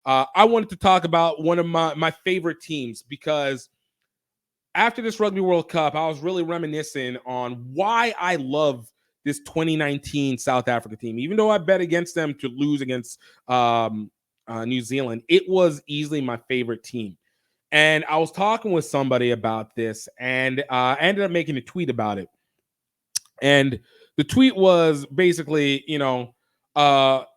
I wanted to talk about one of my favorite teams because after this Rugby World Cup, I was really reminiscing on why I love this 2019 South Africa team. Even though I bet against them to lose against New Zealand, it was easily my favorite team. And I was talking with somebody about this, and I ended up making a tweet about it. And the tweet was basically, oops,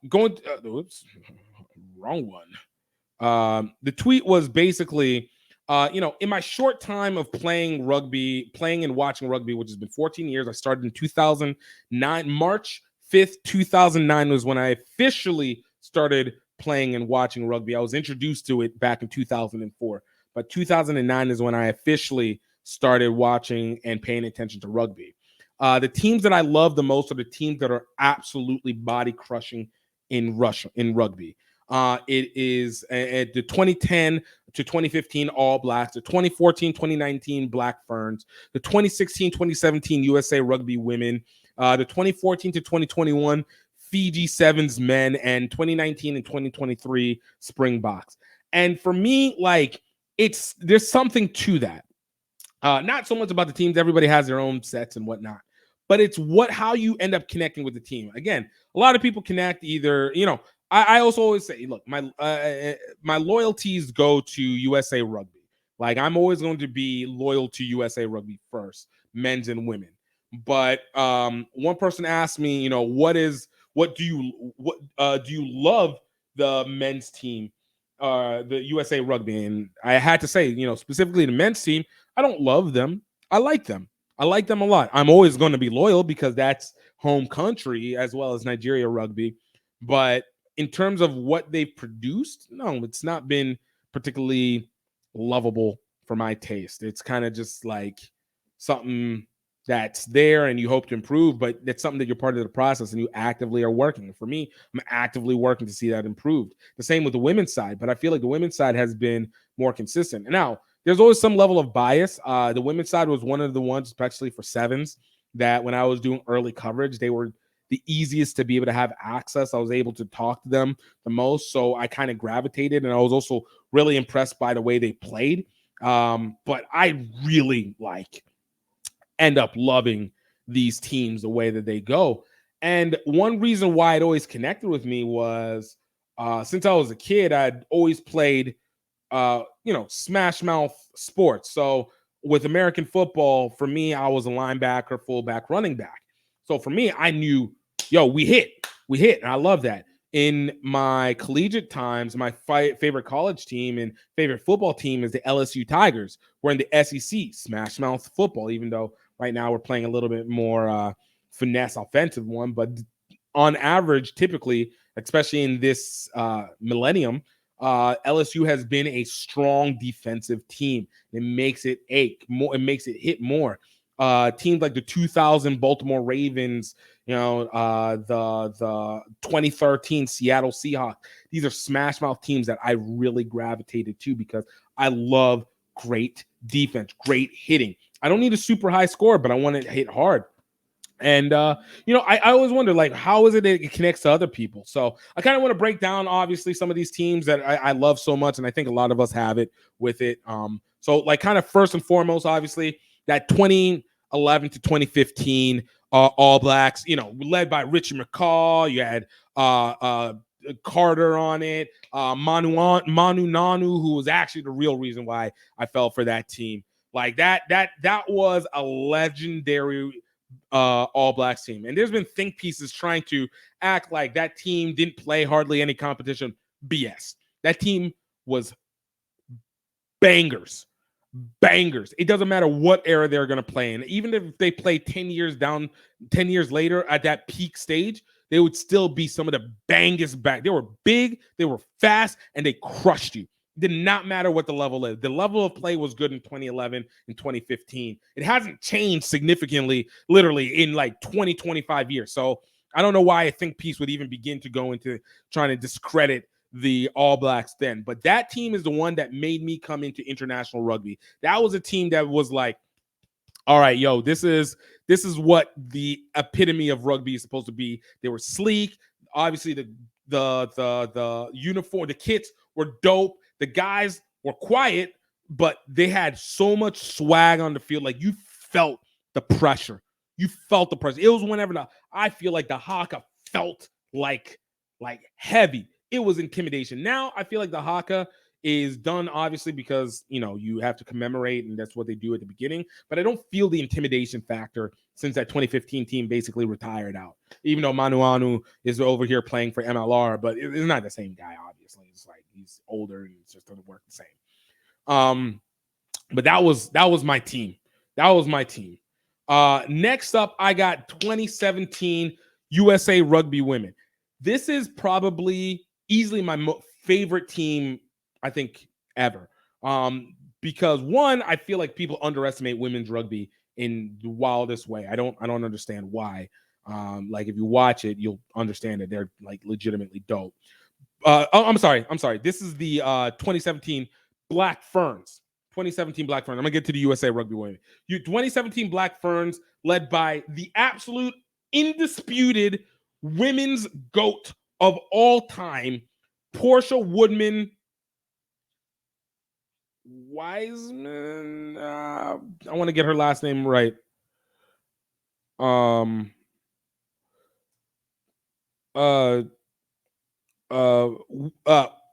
wrong one. The tweet was basically, in my short time of playing and watching rugby, which has been 14 years, I started in 2009. March 5th, 2009 was when I officially started playing and watching rugby. I was introduced to it back in 2004, but 2009 is when I officially started watching and paying attention to rugby. The teams that I love the most are the teams that are absolutely body crushing in rugby. It is at the 2010 to 2015 All Blacks, the 2014-2019 Black Ferns, the 2016-2017 USA Rugby Women, the 2014 to 2021 Fiji Sevens men, and 2019 and 2023 Springboks. And for me, like, there's something to that. Not so much about the teams. Everybody has their own sets and whatnot, but it's how you end up connecting with the team. Again, a lot of people connect either, I also always say, look, my loyalties go to USA Rugby. Like, I'm always going to be loyal to USA Rugby first, men's and women. But one person asked me, do you love the men's team, the USA Rugby? And I had to say, specifically the men's team, I don't love them. I like them. I like them a lot. I'm always going to be loyal because that's home country, as well as Nigeria Rugby. But in terms of what they've produced, no, it's not been particularly lovable for my taste. It's kind of just like something that's there and you hope to improve, but that's something that you're part of the process and you actively are working. For me, I'm actively working to see that improved. The same with the women's side, but I feel like the women's side has been more consistent. And now, there's always some level of bias. The women's side was one of the ones, especially for sevens, that when I was doing early coverage, they were the easiest to be able to have access. I was able to talk to them the most, so I kind of gravitated, and I was also really impressed by the way they played. But I really end up loving these teams the way that they go. And one reason why it always connected with me was since I was a kid, I'd always played smash mouth sports. So with American football, for me, I was a linebacker, fullback, running back. So for me, I knew, we hit. And I love that. In my collegiate times, my favorite college team and favorite football team is the LSU Tigers. We're in the SEC, smash mouth football, even though right now we're playing a little bit more finesse offensive one. But on average, typically, especially in this millennium, LSU has been a strong defensive team. It makes it ache more. It makes it hit more. Teams like the 2000 Baltimore Ravens, the 2013 Seattle Seahawks. These are smash mouth teams that I really gravitated to because I love great defense, great hitting. I don't need a super high score, but I want to hit hard. And, I always wonder, how is it that it connects to other people? So I kind of want to break down, obviously, some of these teams that I love so much. And I think a lot of us have it with it. So kind of first and foremost, obviously, that 2011 to 2015 All Blacks, led by Richie McCaw. You had Carter on it. Manu Nanu, who was actually the real reason why I fell for that team. That was a legendary All Blacks team. And there's been think pieces trying to act like that team didn't play hardly any competition. BS. That team was bangers. It doesn't matter what era they're going to play in. Even if they play 10 years later at that peak stage, they would still be some of the bangest back. They were big, they were fast, and they crushed you. Did not matter what the level is. The level of play was good in 2011 and 2015. It hasn't changed significantly, literally, in 20, 25 years. So I don't know why a think piece would even begin to go into trying to discredit the All Blacks then. But that team is the one that made me come into international rugby. That was a team that was like, all right, this is what the epitome of rugby is supposed to be. They were sleek. Obviously, the uniform, the kits were dope. The guys were quiet, but they had so much swag on the field. Like, you felt the pressure. You felt the pressure. It was whenever I feel like the Haka felt like heavy. It was intimidation. Now I feel like the Haka is done, obviously, because you have to commemorate, and that's what they do at the beginning. But I don't feel the intimidation factor since that 2015 team basically retired out. Even though Manuanu is over here playing for MLR, but it's not the same guy. Obviously, it's like he's older and it just doesn't work the same. But that was my team. That was my team. Next up, I got 2017 USA Rugby Women. This is probably easily my favorite team, I think, ever. Because one, I feel like people underestimate women's rugby in the wildest way. I don't understand why. Like, if you watch it, you'll understand that they're like legitimately dope. I'm sorry. This is the 2017 Black Ferns. 2017 Black Ferns. I'm gonna get to the USA Rugby Women. 2017 Black Ferns, led by the absolute indisputed women's GOAT of all time, Portia Woodman Wiseman. I want to get her last name right.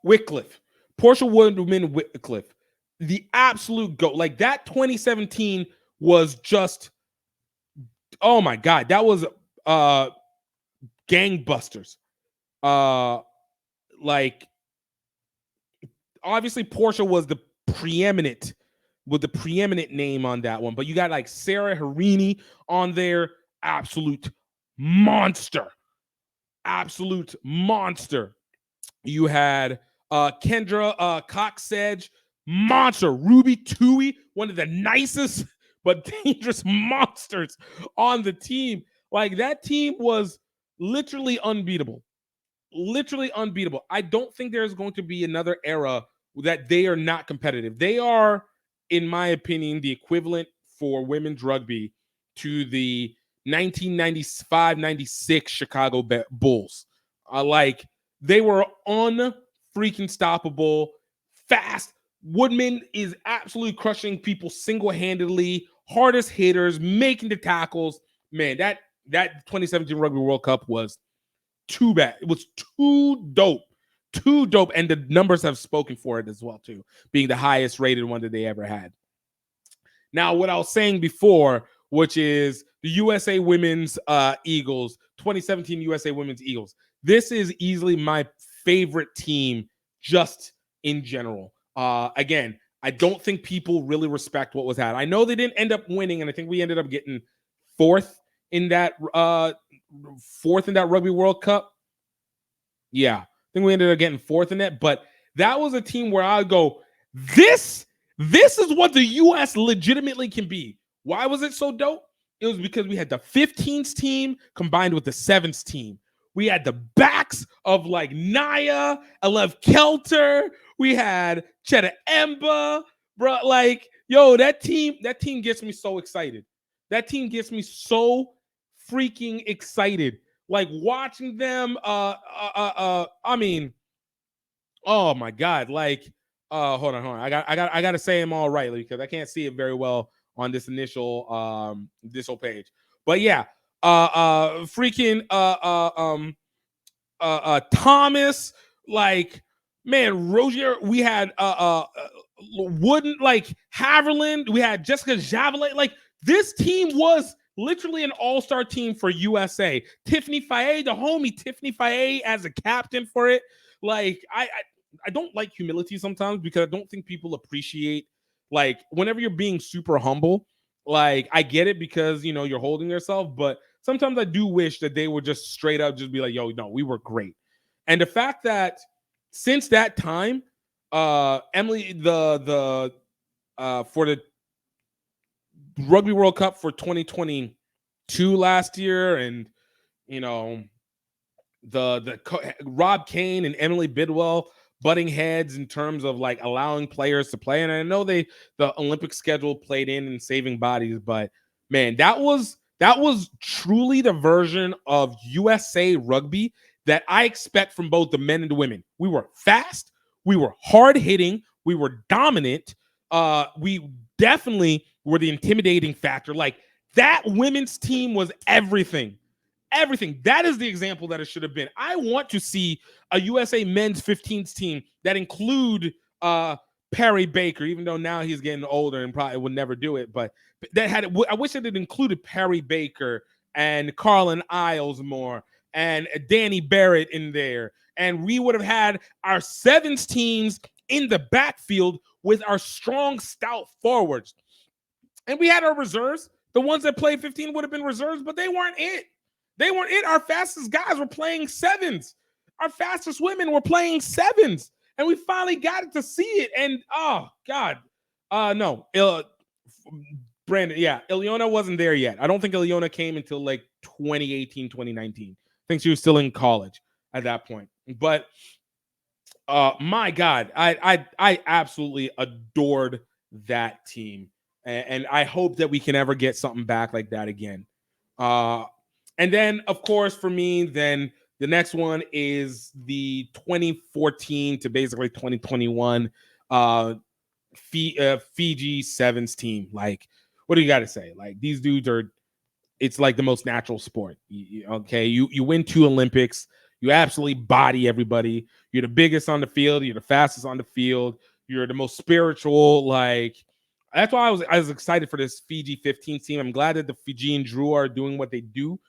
Wycliffe. Portia Woodman Wycliffe. The absolute GOAT. Like, that 2017 was just, oh my God, that was gangbusters. Like, obviously Portia was the preeminent name on that one, but you got like Sarah Harini on there, absolute monster. You had Kendra Cox-Sedge, monster. Ruby Tui, one of the nicest but dangerous monsters on the team. Like, that team was literally unbeatable. I don't think there's going to be another era that they are not competitive. They are, in my opinion, the equivalent for women's rugby to the 1995-96 Chicago Bulls. Like, they were unfreaking stoppable, fast. Woodman is absolutely crushing people single-handedly, hardest hitters, making the tackles. Man, that 2017 Rugby World Cup was too bad. It was too dope. And the numbers have spoken for it as well, too, being the highest rated one that they ever had. Now, what I was saying before, which is the USA Women's Eagles, 2017 USA Women's Eagles. This is easily my favorite team just in general. Again, I don't think people really respect what was had. I know they didn't end up winning, and I think we ended up getting fourth in that Rugby World Cup. Yeah, I think we ended up getting fourth in that, but that was a team where I go, this is what the U.S. legitimately can be. Why was it so dope? It was because we had the 15s team combined with the 7s team. We had the backs of like Naya, Alev Kelter. We had Cheta Emba, bro. Like, yo, that team gets me so excited. That team gets me so freaking excited. Like, watching them. I mean, oh my God. Like, hold on. I got to say them all right, because I can't see it very well on this initial page. But yeah, freaking Thomas, like, man, Rozier, we had Wooden, like Haverland, we had Jessica Javelin. Like, this team was literally an all-star team for USA. Tiffany Faye, the homie Tiffany Faye as a captain for it. Like, I don't like humility sometimes, because I don't think people appreciate, like, whenever you're being super humble. Like, I get it because, you're holding yourself, but sometimes I do wish that they would just straight up just be like, yo, no, we were great. And the fact that since that time, Emily, for the Rugby World Cup for 2022 last year, and the Rob Kane and Emily Bidwell butting heads in terms of like allowing players to play. And I know the Olympic schedule played in saving bodies, but man, that was truly the version of USA rugby that I expect from both the men and the women. We were fast, We were hard hitting. We were dominant. We definitely were the intimidating factor. Like that women's team was everything. Everything. That is the example that it should have been. I want to see a USA men's 15s team that include Perry Baker, even though now he's getting older and probably would never do it. But that had I wish it had included Perry Baker and Carlin Isles more and Danny Barrett in there. And we would have had our sevens teams in the backfield with our strong, stout forwards. And we had our reserves. The ones that played 15 would have been reserves, but they weren't it. They weren't it. Our fastest guys were playing sevens. Our fastest women were playing sevens. And we finally got to see it. And, oh, God. No. Brandon, yeah, Ileana wasn't there yet. I don't think Ileana came until like 2018, 2019. I think she was still in college at that point. But my God, I absolutely adored that team. And I hope that we can ever get something back like that again. And then, of course, for me, then the next one is the 2014 to basically 2021 Fiji Sevens team. Like, what do you got to say? Like, these dudes are, it's like the most natural sport. Okay, you win 2 Olympics. You absolutely body everybody. You're the biggest on the field. You're the fastest on the field. You're the most spiritual. Like, that's why I was excited for this Fiji 15 team. I'm glad that the Fijian Drew are doing what they do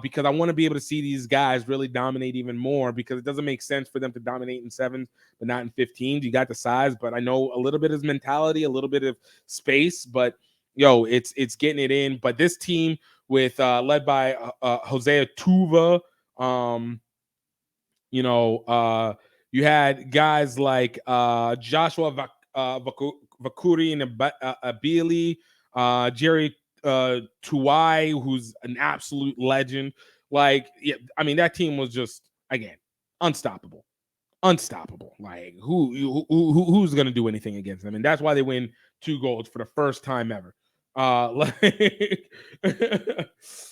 because I want to be able to see these guys really dominate even more because it doesn't make sense for them to dominate in sevens but not in 15s. You got the size, but I know a little bit of mentality, a little bit of space, but yo, it's getting it in. But this team with led by Hosea Tuva, you had guys like Joshua Vakuri and Abili, Jerry Tuwai, who's an absolute legend. Like, yeah, I mean, that team was just, again, unstoppable. Like, who's going to do anything against them? And that's why they win 2 golds for the first time ever.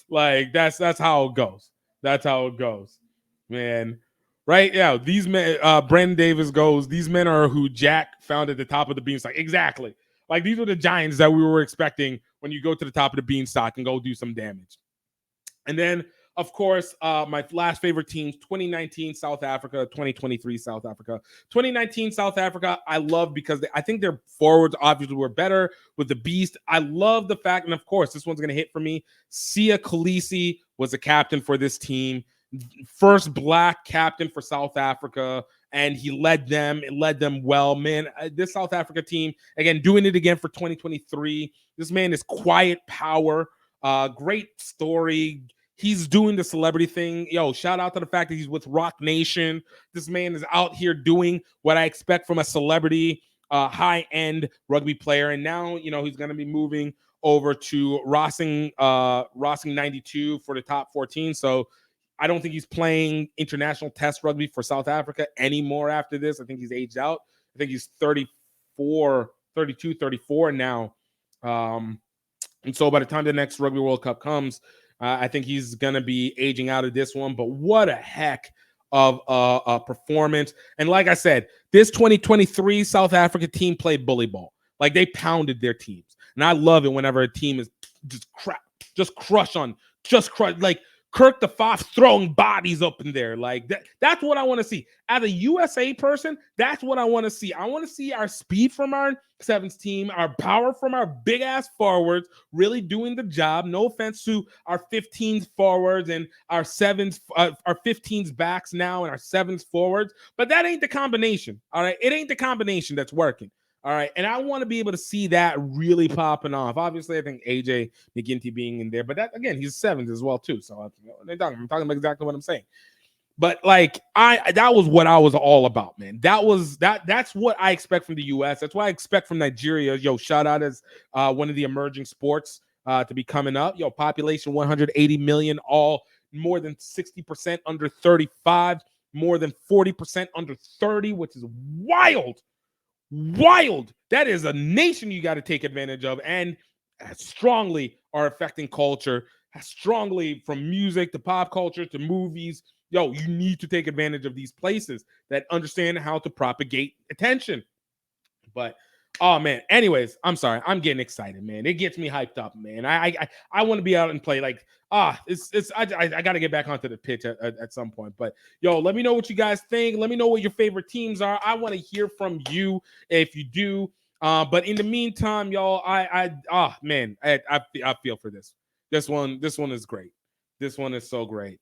Like that's how it goes. That's how it goes, man. Right? Yeah. These men, Brandon Davis goes. These men are who Jack found at the top of the beanstalk. Exactly. Like these were the giants that we were expecting when you go to the top of the beanstalk and go do some damage. And then, of course, my last favorite teams, 2019 South Africa, 2023 South Africa. 2019 South Africa, I love because I think their forwards obviously were better with the beast. I love the fact, and of course, this one's going to hit for me. Sia Khaleesi was the captain for this team. First black captain for South Africa, and he led them well. Man, this South Africa team, again, doing it again for 2023. This man is quiet power. Great story. He's doing the celebrity thing. Yo, shout out to the fact that he's with Rock Nation. This man is out here doing what I expect from a celebrity, high-end rugby player. And now, he's going to be moving over to Rossing 92 for the top 14. So I don't think he's playing international test rugby for South Africa anymore after this. I think he's aged out. I think he's 34 now. And so by the time the next Rugby World Cup comes, I think he's going to be aging out of this one. But what a heck of a performance. And like I said, this 2023 South Africa team played bully ball. Like they pounded their teams. And I love it whenever a team is just crush. Like Kirk the Fox throwing bodies up in there. Like that's what I want to see. As a USA person, that's what I want to see. I want to see our speed from our sevens team, our power from our big ass forwards really doing the job. No offense to our 15s forwards and our sevens, our 15s backs now and our sevens forwards, but that ain't the combination. All right. It ain't the combination that's working. All right. And I want to be able to see that really popping off. Obviously, I think AJ McGinty being in there, but that again, he's sevens as well, too. So I'm talking about exactly what I'm saying. But like that was what I was all about, man. That's what I expect from the US. That's what I expect from Nigeria. Yo, shout out as one of the emerging sports to be coming up. Yo, population 180 million, all more than 60% under 35, more than 40% under 30, which is wild. That is a nation you got to take advantage of, and strongly are affecting culture, strongly from music to pop culture to movies yo, you need to take advantage of these places that understand how to propagate attention. But oh man, anyways, I'm sorry, I'm getting excited, man. It gets me hyped up, man. I want to be out and play. Like I got to get back onto the pitch at some point. But yo, let me know what you guys think. Let me know what your favorite teams are. I want to hear from you if you do. But in the meantime, y'all, man, I feel for this. This one is great. This one is so great.